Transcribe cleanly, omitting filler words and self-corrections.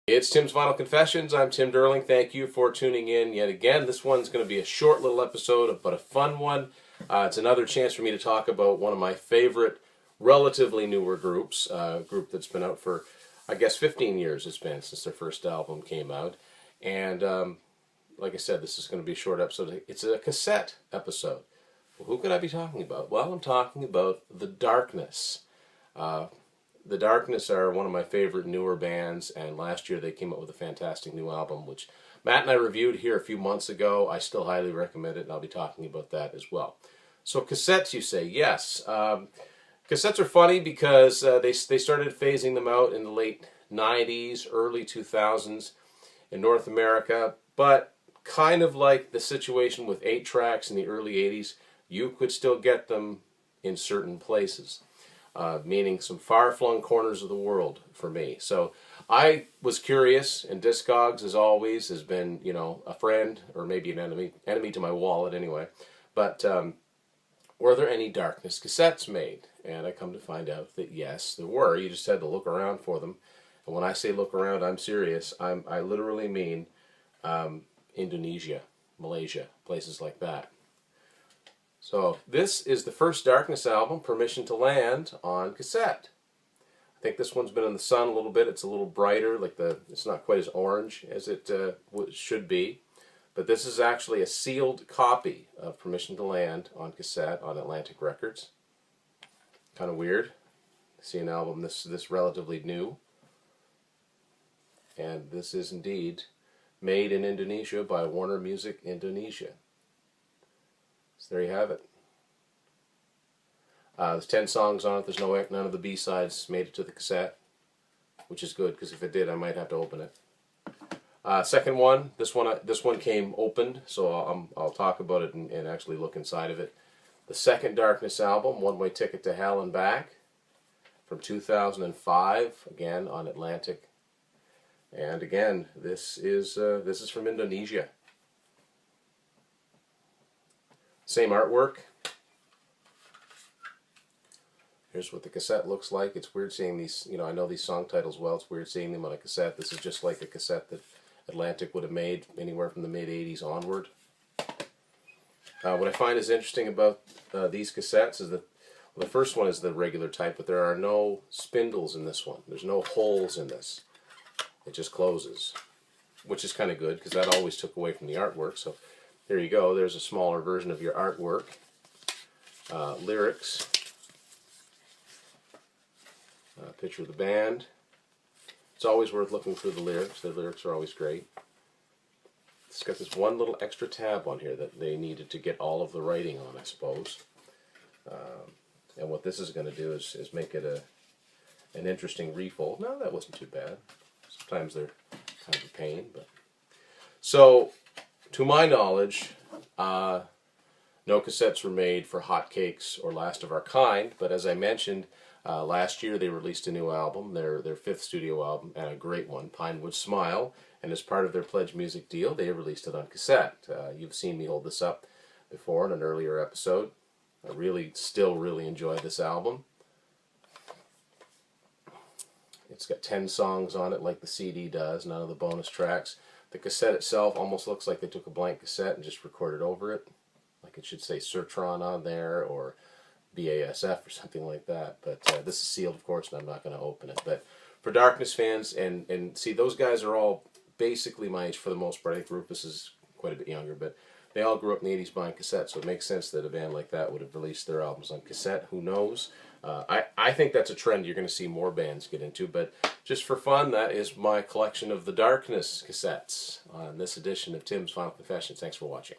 It's Tim's Vinyl Confessions. I'm Tim Derling. Thank you for tuning in yet again. This one's going to be a short little episode, but a fun one. It's another chance for me to talk about one of my favorite, relatively newer groups. A group that's been out for, I guess, 15 years it's been since their first album came out. And like I said, this is going to be a short episode. It's a cassette episode. Well, who could I be talking about? Well, I'm talking about The Darkness. The Darkness are one of my favorite newer bands, and last year they came up with a fantastic new album, which Matt and I reviewed here a few months ago. I still highly recommend it, and I'll be talking about that as well. So cassettes, you say? Yes. Cassettes are funny because they started phasing them out in the late 90s, early 2000s in North America, but kind of like the situation with 8-tracks in the early 80s, you could still get them in certain places. Meaning some far-flung corners of the world for me. So I was curious, and Discogs, as always, has been, a friend, or maybe an enemy to my wallet anyway. But were there any Darkness cassettes made? And I come to find out that yes, there were. You just had to look around for them. And when I say look around, I'm serious. I literally mean Indonesia, Malaysia, places like that. So this is the first Darkness album, Permission to Land, on cassette. I think this one's been in the sun a little bit. It's a little brighter, it's not quite as orange as it should be. But this is actually a sealed copy of Permission to Land on cassette on Atlantic Records. Kind of weird. See an album this relatively new. And this is indeed made in Indonesia by Warner Music Indonesia. So there you have it. There's 10 songs on it. There's none of the B-sides made it to the cassette, which is good because if it did, I might have to open it. Second one, this one came opened, so I'll talk about it and actually look inside of it. The second Darkness album, One Way Ticket to Hell and Back, from 2005, again on Atlantic. And again, this is from Indonesia. Same artwork. Here's what the cassette looks like. It's weird seeing these, I know these song titles well. It's weird seeing them on a cassette. This is just like a cassette that Atlantic would have made anywhere from the mid-'80s onward. What I find is interesting about these cassettes is that the first one is the regular type, but there are no spindles in this one. There's no holes in this. It just closes, which is kind of good because that always took away from the artwork. So there you go. There's a smaller version of your artwork. Lyrics. Picture of the band. It's always worth looking through the lyrics. The lyrics are always great. It's got this one little extra tab on here that they needed to get all of the writing on, I suppose. And what this is going to do is make it an interesting refold. No, that wasn't too bad. Sometimes they're kind of a pain, but so. To my knowledge, no cassettes were made for Hot Cakes or Last of Our Kind, but as I mentioned, last year they released a new album, their fifth studio album, and a great one, Pinewood Smile, and as part of their Pledge Music deal, they released it on cassette. You've seen me hold this up before in an earlier episode. I still really enjoy this album. It's got 10 songs on it like the CD does, none of the bonus tracks. The cassette itself almost looks like they took a blank cassette and just recorded over it. Like it should say Surtron on there or BASF or something like that. But this is sealed, of course, and I'm not going to open it. But for Darkness fans, and see, those guys are all basically my age for the most part. I think Rufus is quite a bit younger, but they all grew up in the 80s buying cassettes, so it makes sense that a band like that would have released their albums on cassette. Who knows? I think that's a trend you're going to see more bands get into, but just for fun, that is my collection of the Darkness cassettes on this edition of Tim's Vinyl Confessions. Thanks for watching.